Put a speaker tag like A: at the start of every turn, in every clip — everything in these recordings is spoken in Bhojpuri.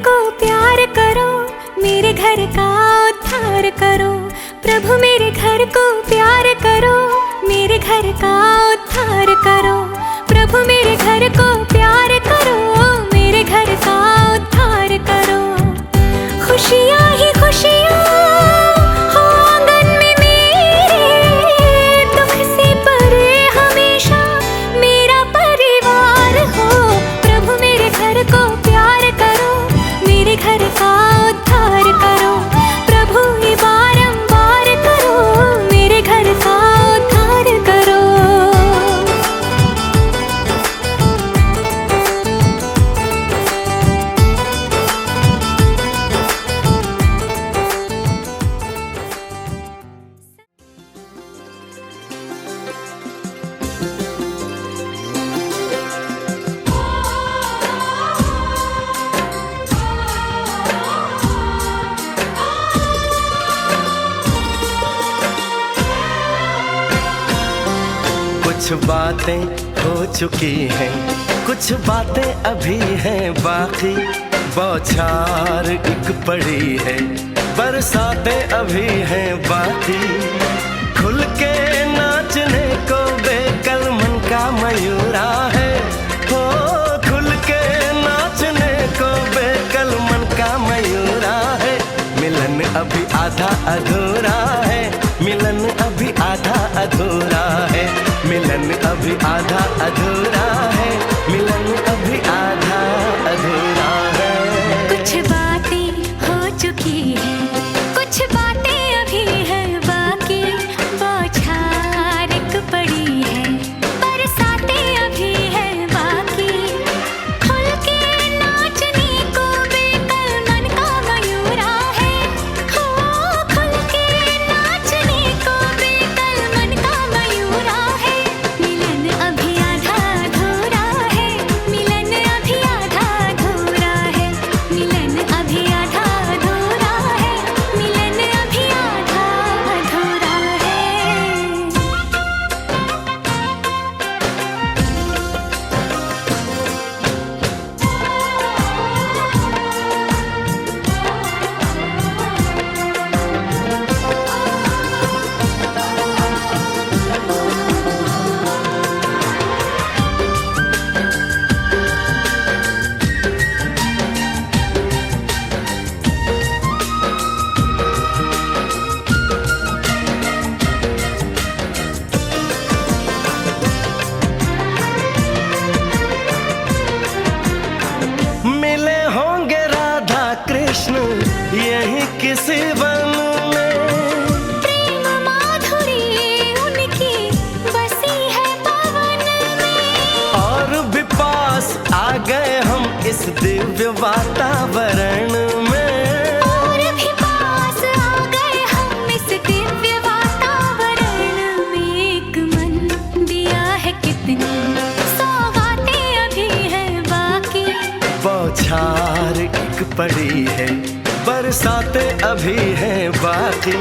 A: को प्यार करो, मेरे घर का उद्धार करो। प्रभु मेरे घर को प्यार करो, मेरे घर का उद्धार करो। प्रभु मेरे घर को प्यार करो, मेरे घर का उद्धार करो। खुशियाँ ही खुशियाँ हो आंगन में मेरे, दुख से परे हमेशा मेरा परिवार हो। प्रभु मेरे घर को प्यार करो, मेरे घर का उद्धार करो। प्रभु ये बारंबार करो, मेरे घर का उद्धार करो।
B: कुछ बातें हो चुकी हैं, कुछ बातें अभी हैं बाकी। बौछार एक पड़ी है, बरसातें अभी हैं बाकी। खुल के नाचने को बेकल मन का मयूरा है, हो खुल के नाचने को बेकल मन का मयूरा है। मिलन अभी आधा अधूरा है, मिलन अभी आधा अधूरा है। मिलन अभी आधा अधूरा है, मिलन अभी आधा अधूरा है।
A: कुछ बातें हो चुकी हैं, कुछ बातें अभी हैं बाकी। बौछार एक पड़ी है, बरसातें अभी हैं बाकी। खुल के नाचने को बेकल मन का मयूरा है, हो खुल के नाचने को बेकल मन का मयूरा है। मिलन अभी आधा अधूरा है, मिलन अभी आधा अधूरा है। मिलन अभी आधा अधूरा है, मिलन अभी आधा अधूरा है।
B: मिले होंगे राधा कृष्ण यही किसी वन में।
A: प्रेम माधुरी उनकी बसी है पवन में।
B: और भी पास आ गए हम इस दिव्य वातावरण में।
A: और भी पास आ गए हम इस दिव्य वातावरण में। एक मन दिया है कितनी सौगातें अभी हैं बाकी।
B: बौछार एक पड़ी है, बरसातें अभी हैं बाकी।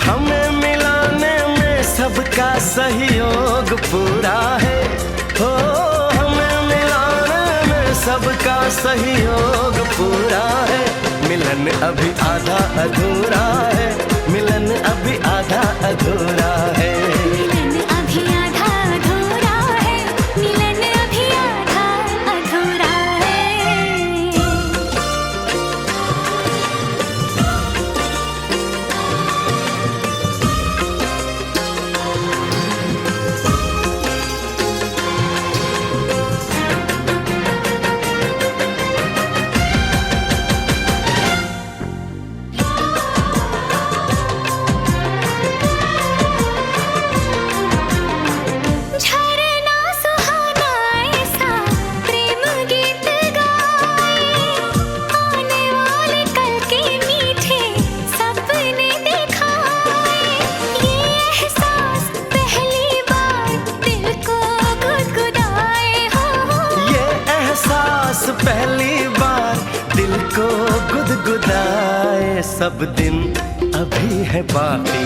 B: हमें मिलाने में सबका सहयोग पूरा है, हो हमें मिलाने में सबका सहयोग पूरा है। मिलन अभी आधा अधूरा है, मिलन अभी आधा अधूरा है।
A: मिलन अभी आधा अधूरा है, मिलन अभी आधा अधूरा है। झरना सुहाना ऐसा प्रेम गीत गाए, आने वाले कल के मीठे सपने दिखाए। ये एहसास पहली बार दिल को गुदगुदाए, हो
B: ये एहसास पहली बार दिल को गुदगुदाए। सब दिन अभी है बाकी,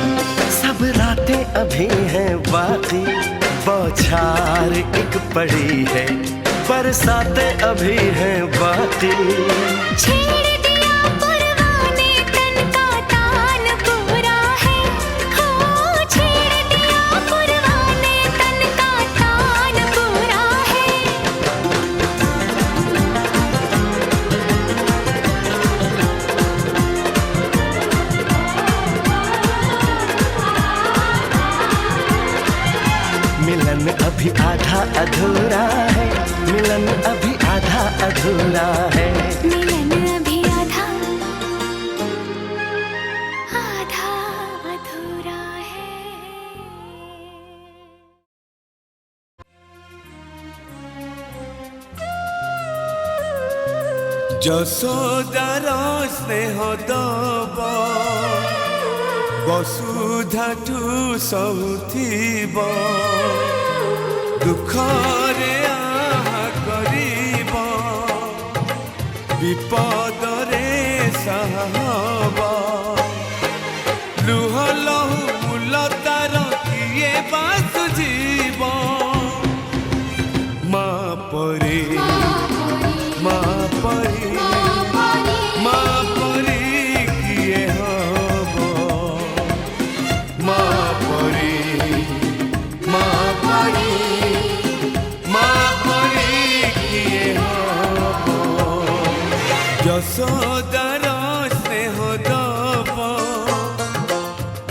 B: सब रातें अभी हैं बाकी। बौछार एक पड़ी है, बरसाते अभी हैं बाकी।
A: छेड़ दिया परवाने तन का तान पूरा है, हो छेड़ दिया परवाने तन का तान पूरा है।
B: मिलन अभी आधा अधूरा है, मिलन अभी आधा अधूरा है।
A: मिलन अभी आधा आधा अधूरा है।
C: যশোদার স্নেহ দব বসুধাঠু সৌথিব দুঃখরে আহা করিব বিপদরে সাহব লুহ লহু মূল তার কিয়ে বাসুজিব মা পরে মা পরে মা পরে কিয়ে হব মা পরে মা পরে মা পরে কিয়ে হব যশোদার স্নেহ দব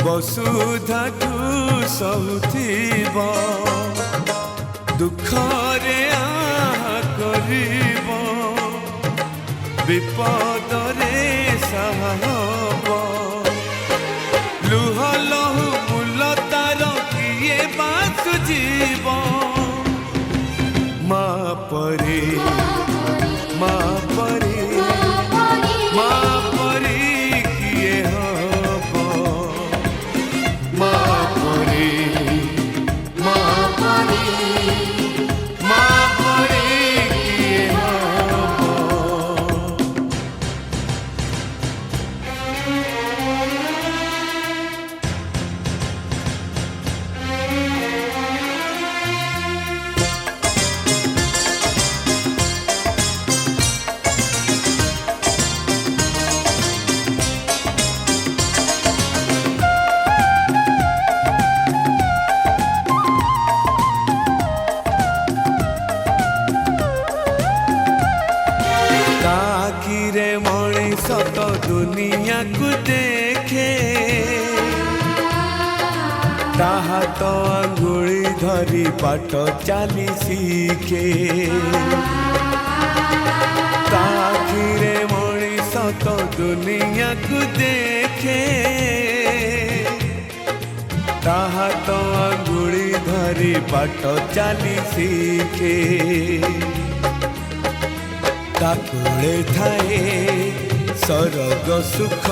C: বসুধাঠু সৌথিব দুঃখরে আহা করিব বিপদরে সাহব লুহ লহু মূল তার কিয়ে বাসুজিব মা পরে মা পরে মা পরে কিয়ে হব মা পরে মা পরে মা পরে কিয়ে হব। ताकिरे मଣିଷ ତ ଦୁନିଆକୁ ଦେଖେ ତାହା ତ ଆଙ୍ଗୁଳି ଧରି ବାଟ ଚାଲି ଶିଖେ ତାକିରେ ମଣିଷ ତ ଦୁନିଆକୁ ଦେଖେ ତାହା ତ ଆଙ୍ଗୁଳି ଧରି ବାଟ ଚାଲି ଶିଖେ ତାକୁଳେ ଥାଏ ସରଗ ସୁଖ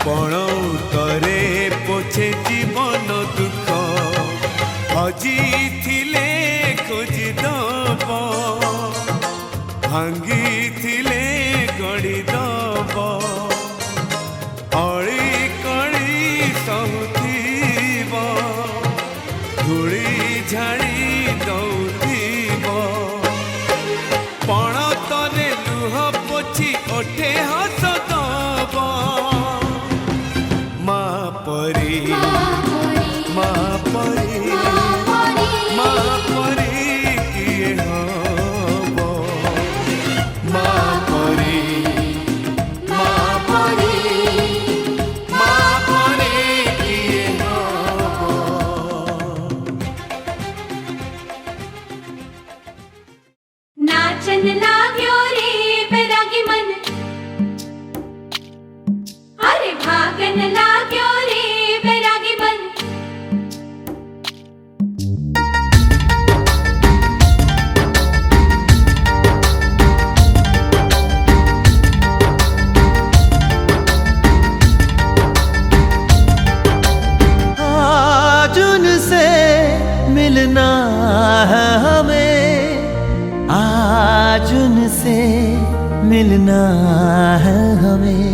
C: ପଣ ଉତରେ ପୋଛେ ଜୀବନ ଦୁଃଖ ହଜିଥିଲେ ଖୋଜିଦବ ଭାଙ୍ଗିଥିଲେ ଗଢ଼ିଦବ ଅଳି କଳି ସହୁଥିବ ଧୂଳି ଝାଡ଼ି ଦଉଥିବ ପଣତରେ ଲୁହ ପୋଛି ଓଠେ ହସ ଦବ ମା ପରି ମା ପରି ମା ପରି କିଏ ହବ ମା ପରି ମା ପରି ମା ପରି କିଏ ହବ।
A: नाचन लाग्यो रे बैरागी मन, अरे भागन लाग्यो रे बैरागी मन।
B: आज उनसे मिलना है हमें, आज उनसे मिलना है हमें।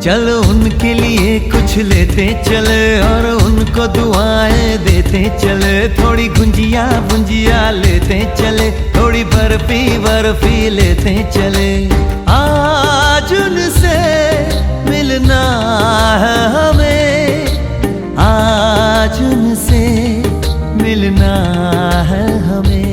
B: चलो उनके लिए कुछ लेते चले और उनको दुआएं देते चले, थोड़ी गुंजिया बुंजिया लेते चले, थोड़ी
D: थोड़ी बर्फी बर्फी लेते चले, आज उनसे मिलना है हमें, आज उनसे मिलना है हमें।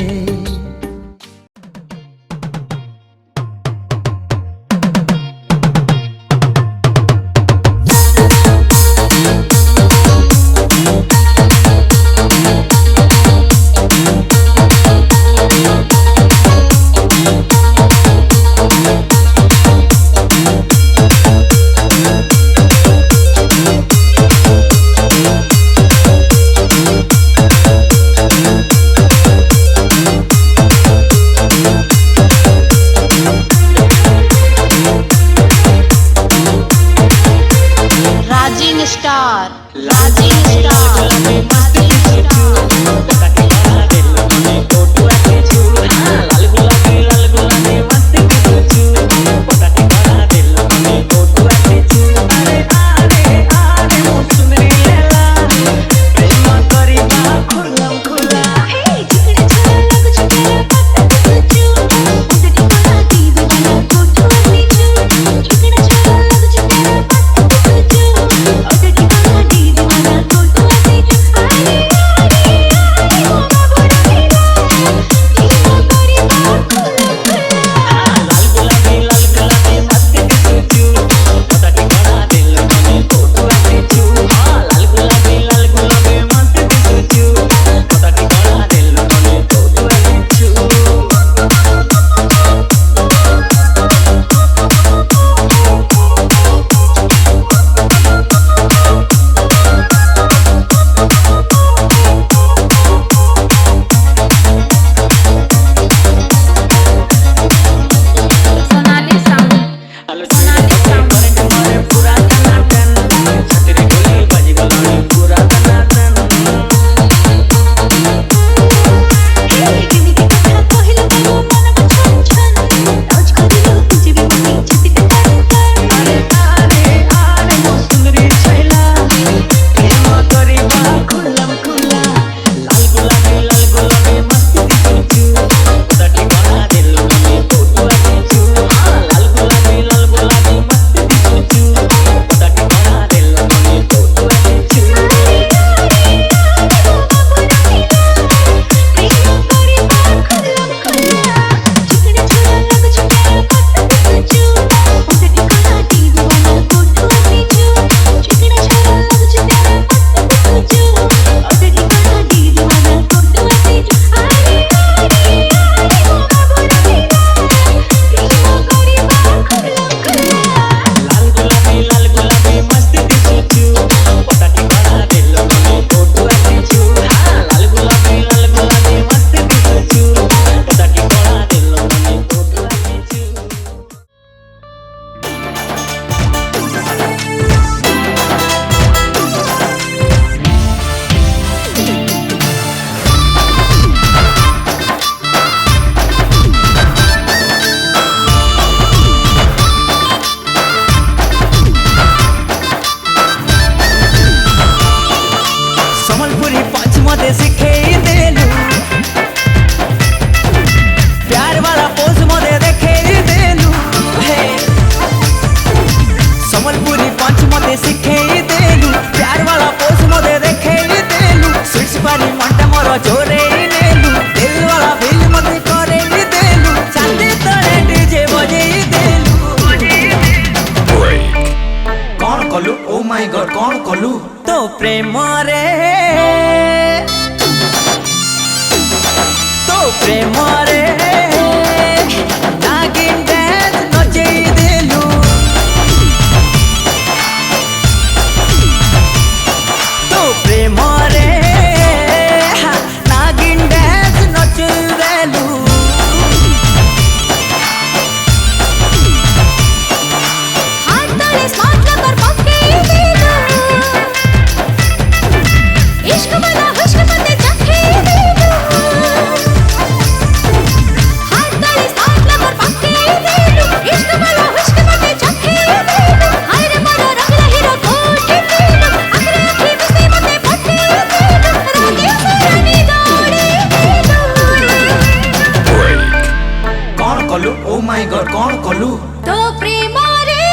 E: कलु
A: तो प्रेम रे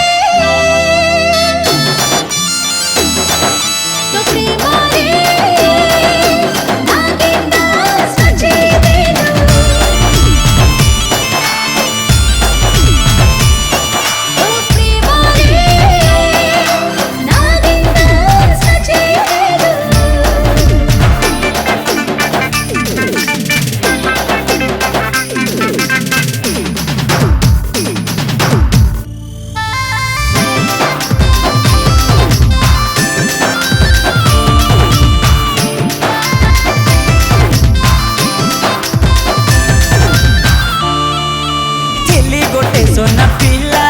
A: तो प्रेम रे नागिन सजे देलु तो प्रेम रे नागिन सजे देलु
E: थिली गोटे सोना पिला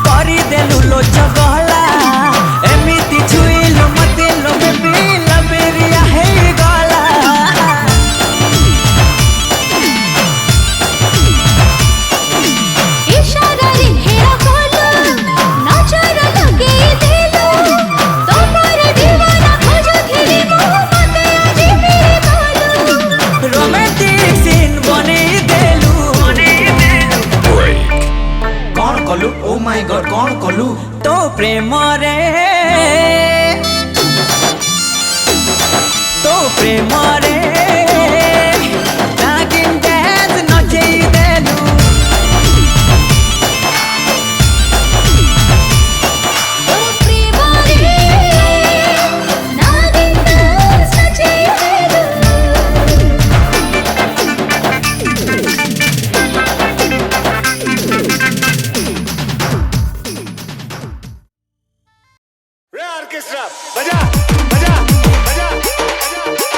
E: करी देलु लोच गहला एमिति छुइलो मते लोबे पिला बेरिया हे गला
A: इशारा रे हेरा बोलो नजर लगे देलो तोमर दीवाना खोजो थिली मते आजी मेरे बोलो
E: रोमांटिक सीन बने देलु कौन कलु ओ माय गॉड कौन कलु तो प्रेम रे तो प्रेम रे नागिन डांस नचेई देलु
A: तो प्रेम रे नागिन सजे देलु
C: रे ऑर्केस्ट्रा बजा बजा बजा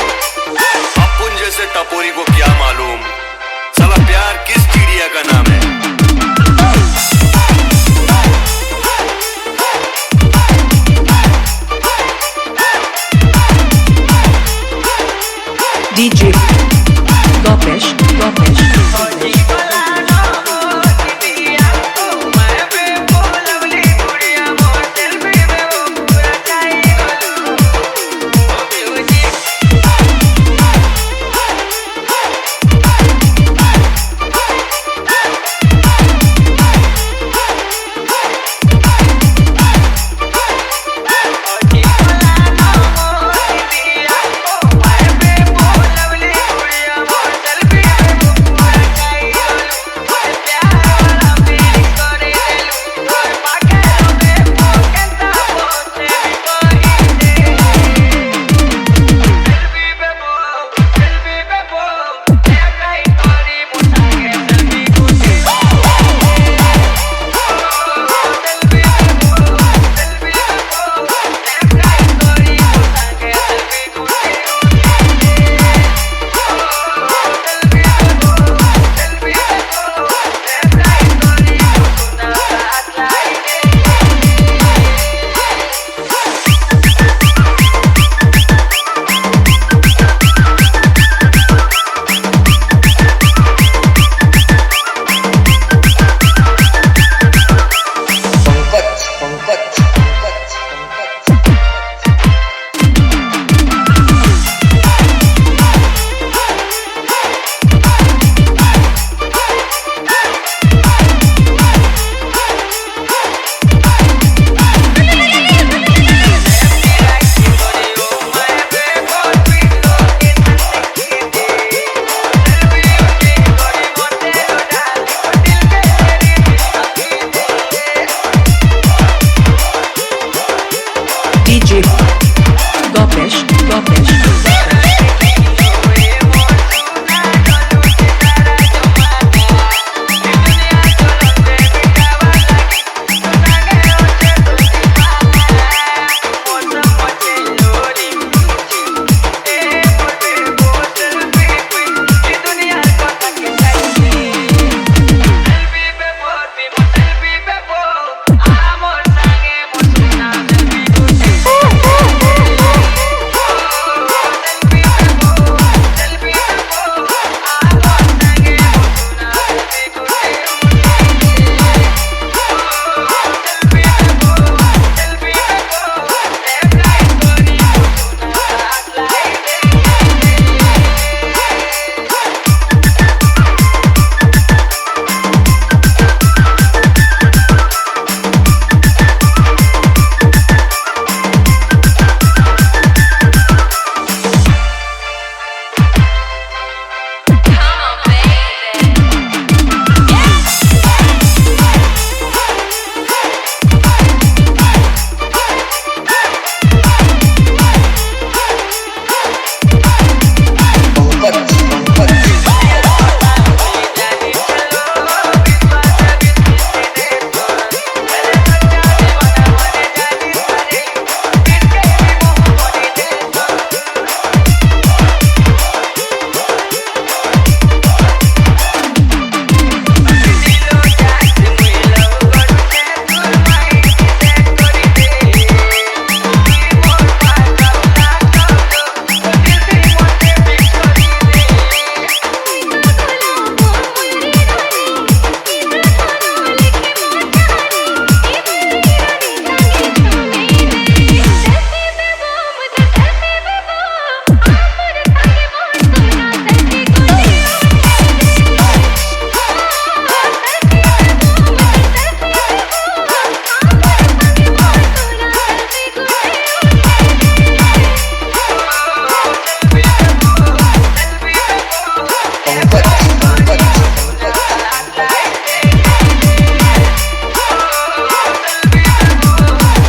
B: अपुन जैसे टपोरी को क्या मालूम साला प्यार किस चिड़िया का नाम है।
E: DJ Gopesh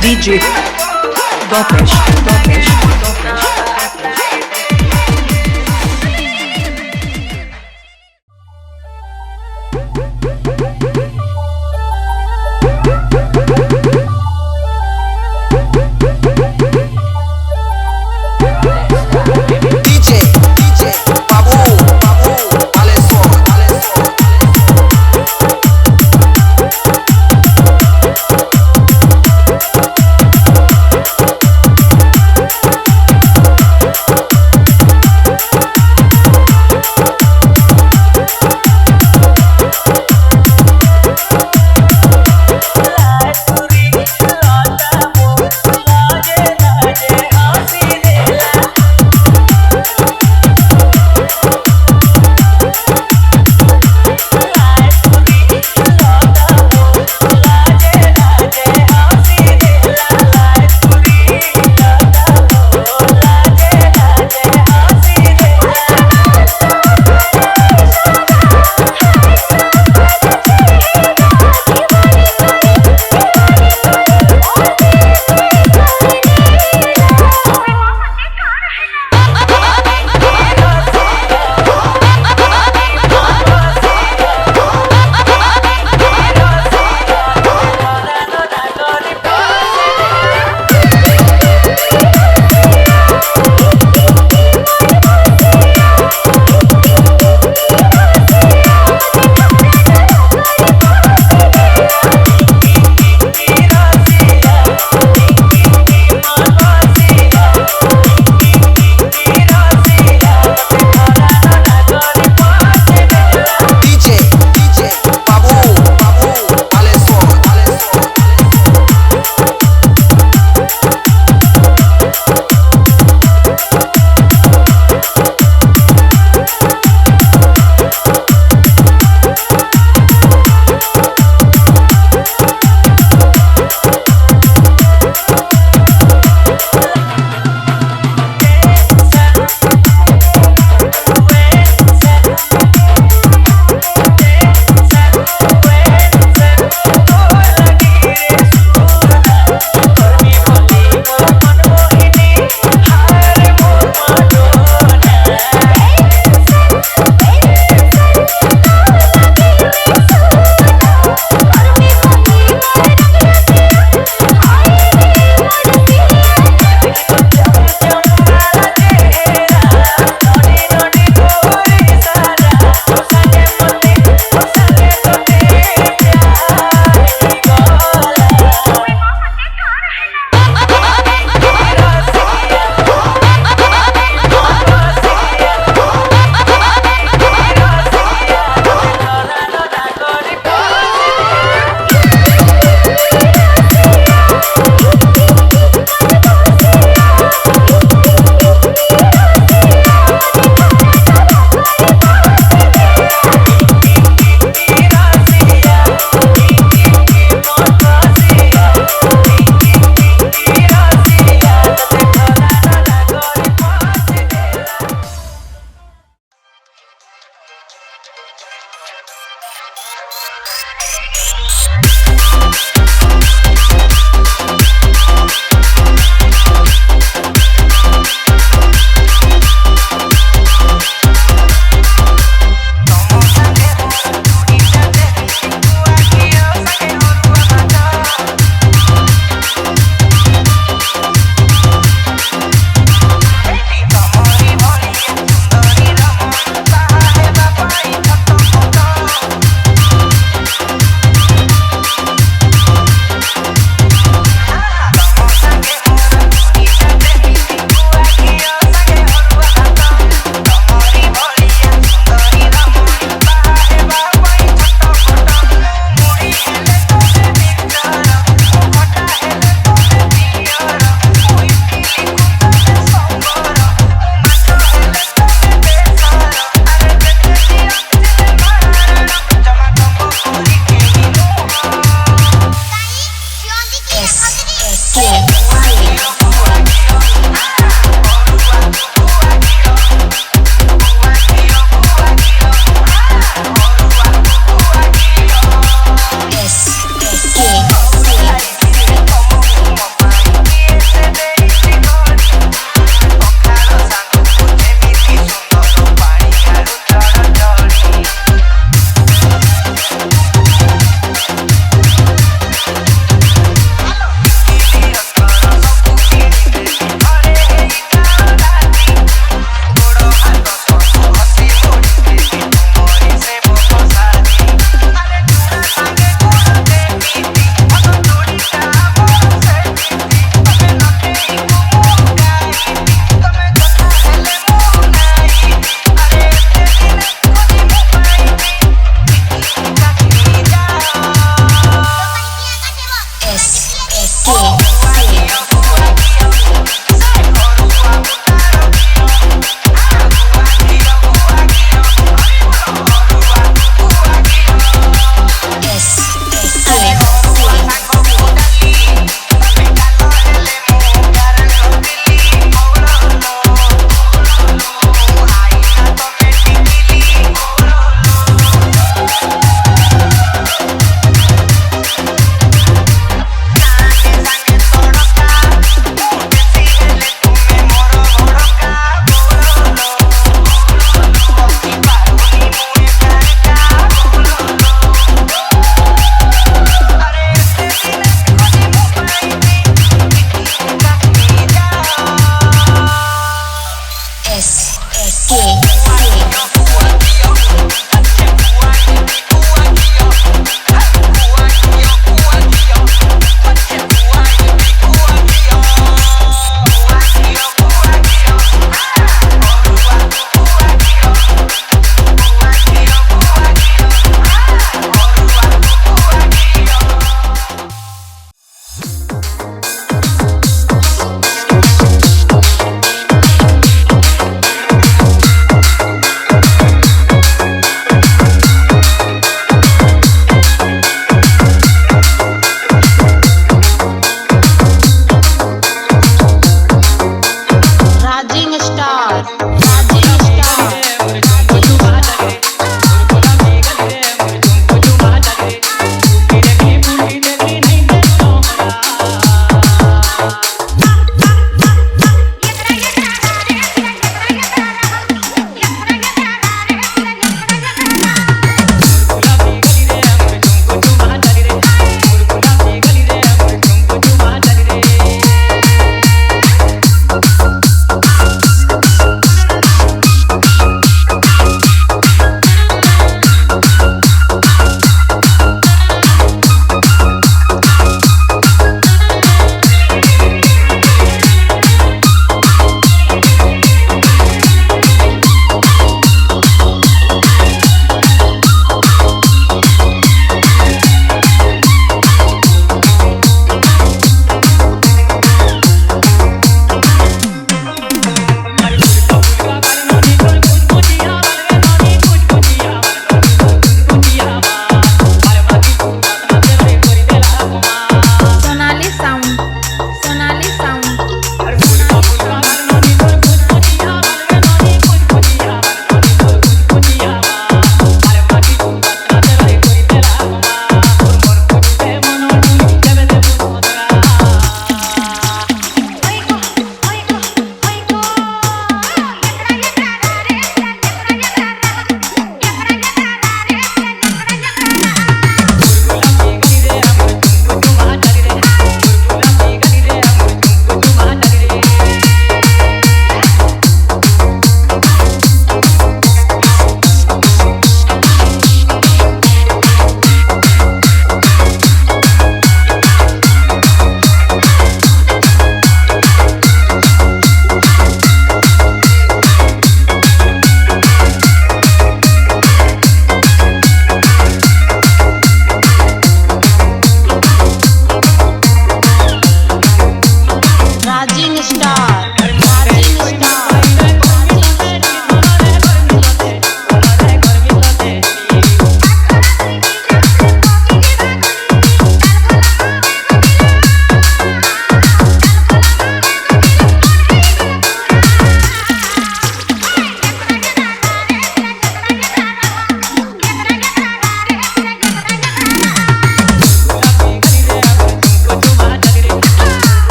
E: DJ Gopesh.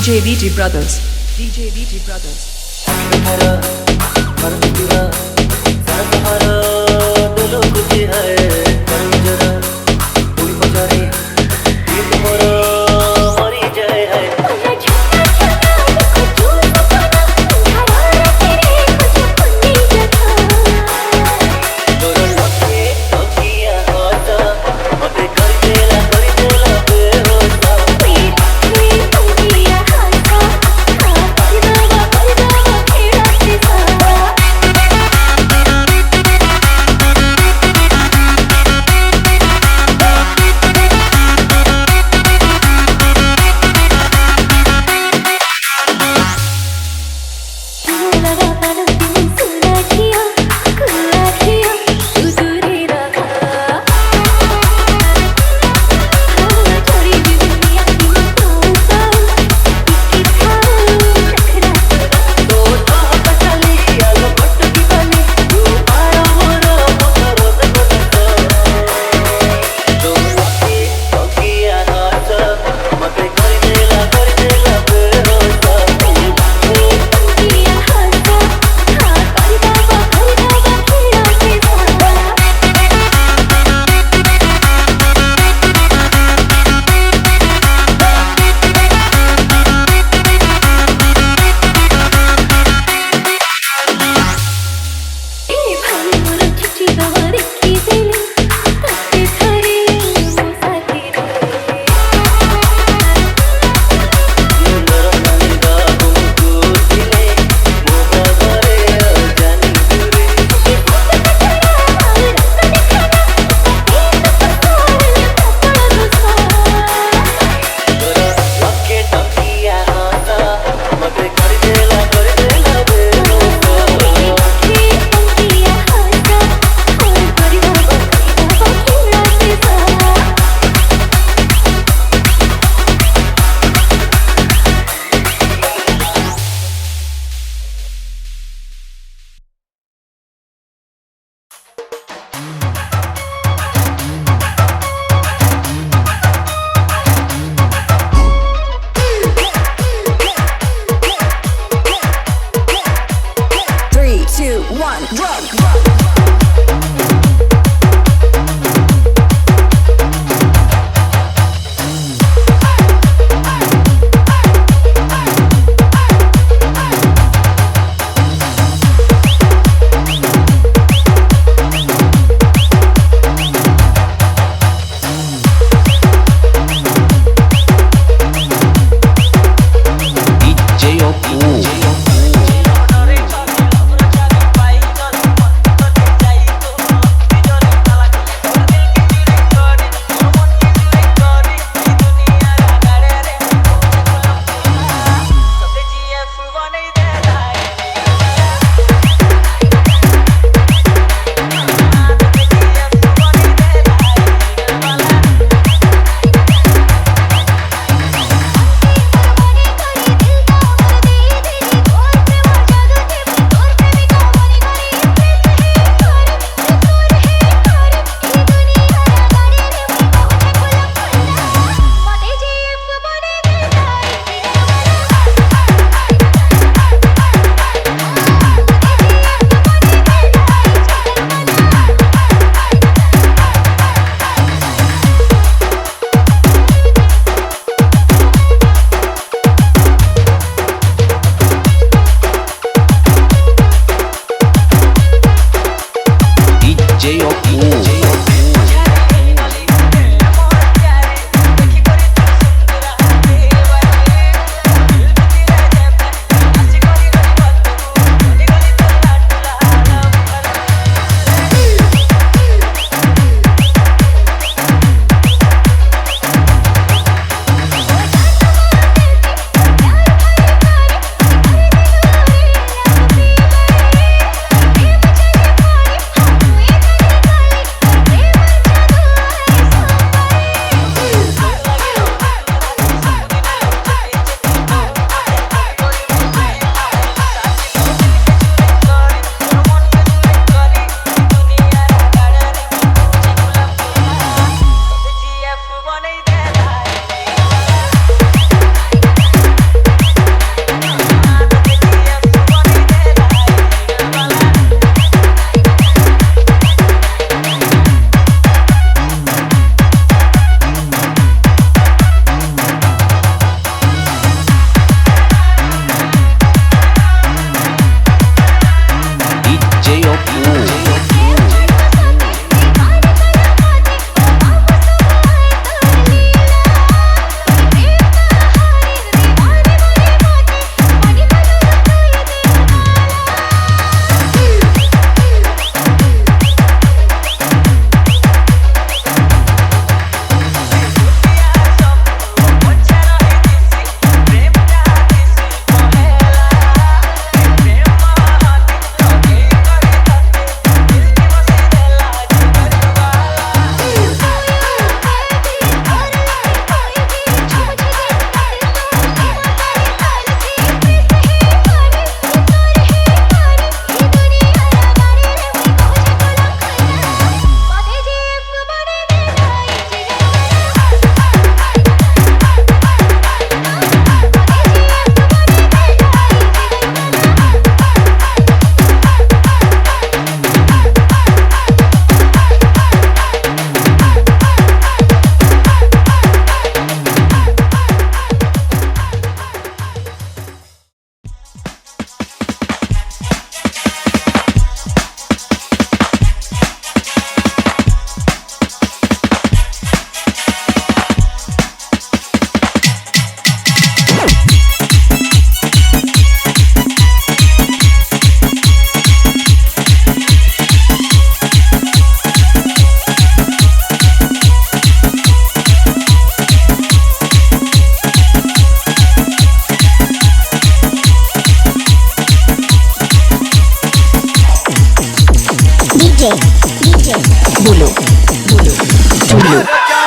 F: VT Brothers. DJ VT Brothers.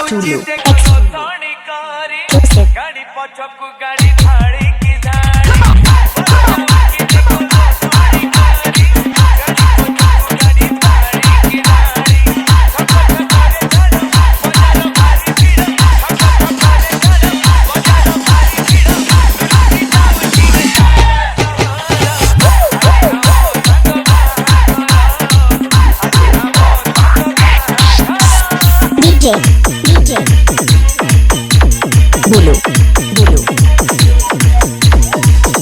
E: Studio. बोलो बोलो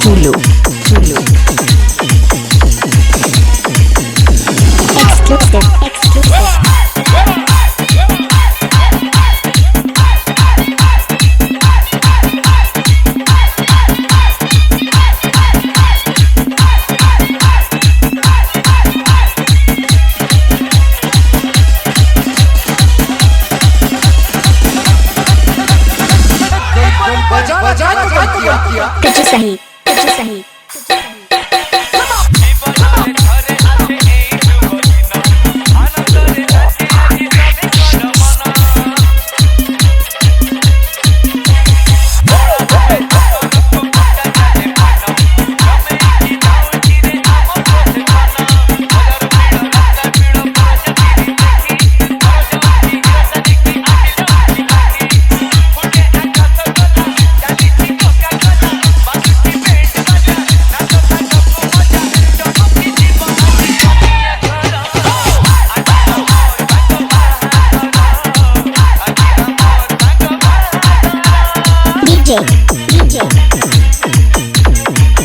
E: बोलो बोलो कुछ सही कुछ सही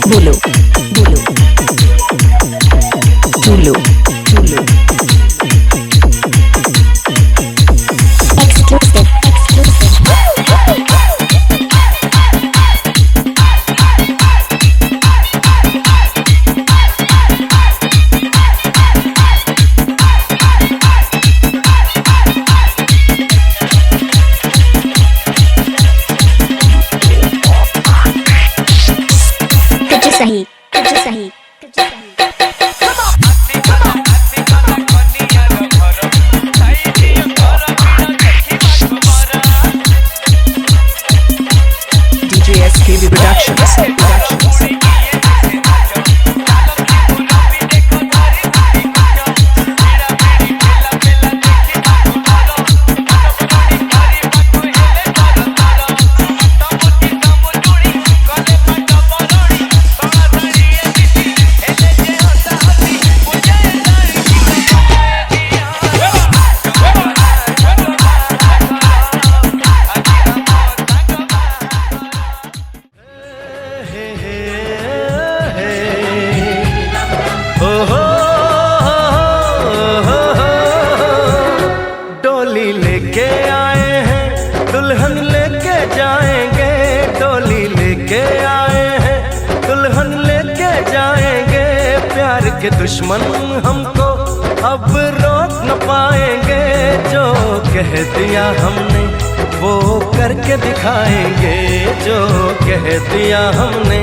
E: बोलो बोलो बोलो बोलो एक्सक्लूसिव सही कुछ सही कुछ सही DJ SKB Productions.
B: डोली लेके आए हैं दुल्हन लेके जाएंगे, डोली लेके आए हैं दुल्हन लेके जाएंगे। प्यार के दुश्मन हमको अब रोक न पाएंगे, जो कह दिया हमने वो करके दिखाएंगे, जो कह दिया हमने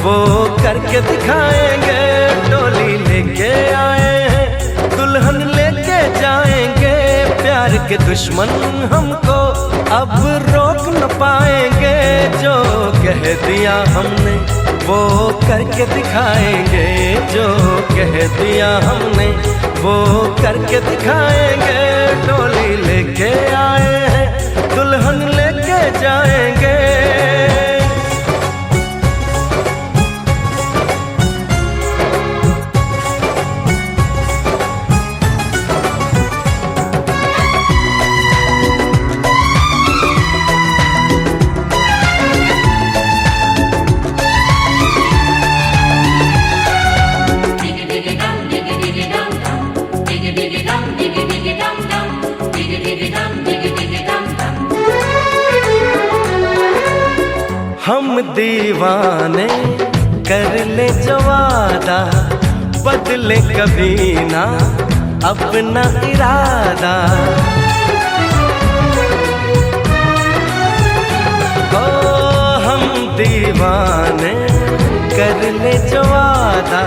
B: वो करके दिखाएंगे। डोली लेके आए हैं दुल्हन लेके जाएंगे, प्यार के दुश्मन हमको अब रोक न पाएंगे, जो कह दिया हमने वो करके दिखाएंगे, जो कह दिया हमने वो करके दिखाएंगे। डोली लेके आए हैं दुल्हन लेके जाएंगे। हम दीवाने कर ले जो वादा, बदले कभी ना अपना इरादा। ओ हम दीवाने कर ले जो वादा,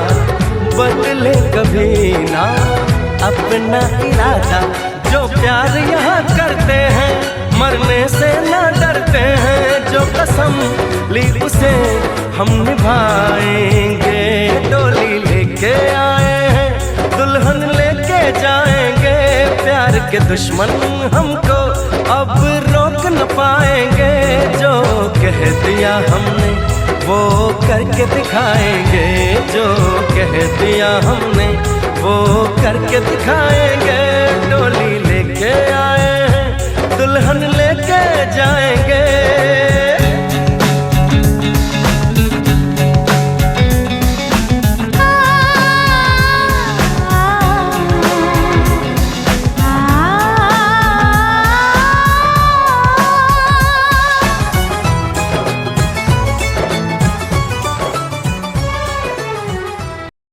B: बदले कभी ना अपना इरादा। जो प्यार यहाँ करते हैं मरने से ना डरते हैं, जो कसम ली उसे हम निभाएंगे। डोली लेके आए हैं, दुल्हन लेके जाएंगे, प्यार के दुश्मन हमको अब रोक न पाएंगे। जो कह दिया हमने वो करके दिखाएंगे, जो कह दिया हमने वो करके दिखाएंगे। डोली लेके आए हैं, दुल्हन लेके जाएंगे,